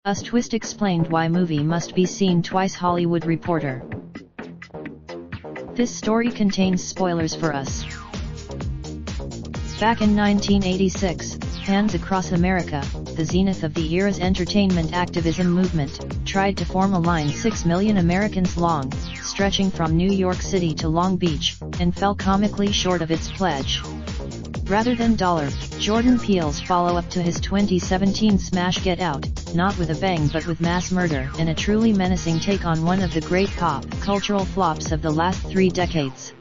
Us Twist explained why movie must be seen twice. Hollywood Reporter. This story contains spoilers for us. Back in 1986, hands across America, the zenith of the era's entertainment activism movement, tried to form a line 6 million Americans long, stretching from New York City to Long Beach, and fell comically short of its pledge. Rather than Jordan Peele's follow-up to his 2017 smash Get Out, not with a bang but with mass murder and a truly menacing take on one of the great pop cultural flops of the last 3 decades.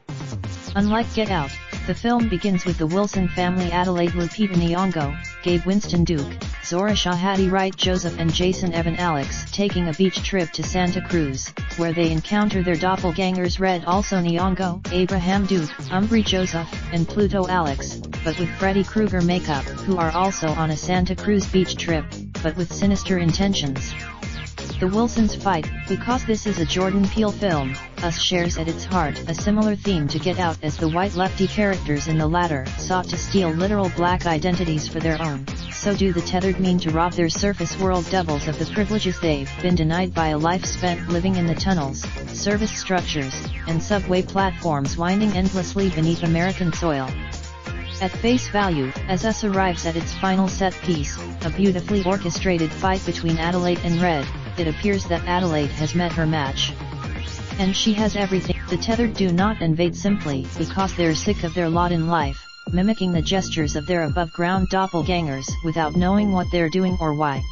Unlike Get Out, the film begins with the Wilson family, Adelaide Lupita Nyong'o, Gabe Winston Duke, Zora Shahadi Wright Joseph and Jason Evan Alex taking a beach trip to Santa Cruz, where they encounter their doppelgangers Red also Nyong'o, Abraham Duke, Umbri Joseph, and Pluto Alex, but with Freddy Krueger makeup, who are also on a Santa Cruz beach trip, but with sinister intentions. The Wilsons fight, because this is a Jordan Peele film. Us shares at its heart a similar theme to Get Out, as the white lefty characters in the latter sought to steal literal black identities for their own. So do the tethered mean to rob their surface world devils of the privileges they've been denied by a life spent living in the tunnels, service structures, and subway platforms winding endlessly beneath American soil. At face value, as Us arrives at its final set piece, a beautifully orchestrated fight between Adelaide and Red, it appears that Adelaide has met her match. And she has everything. The tethered do not invade simply because they're sick of their lot in life, mimicking the gestures of their above-ground doppelgangers without knowing what they're doing or why.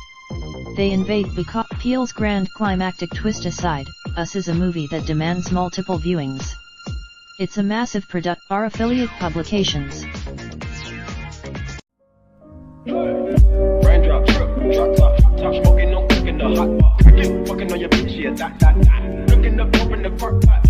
They invade because, Peele's grand climactic twist aside, Us is a movie that demands multiple viewings. It's a massive product. Our affiliate publications. Raindrop, drop top smoking, no cooking the hot pot. Fucking on your bitch, yeah, that. Looking up, open the park pot.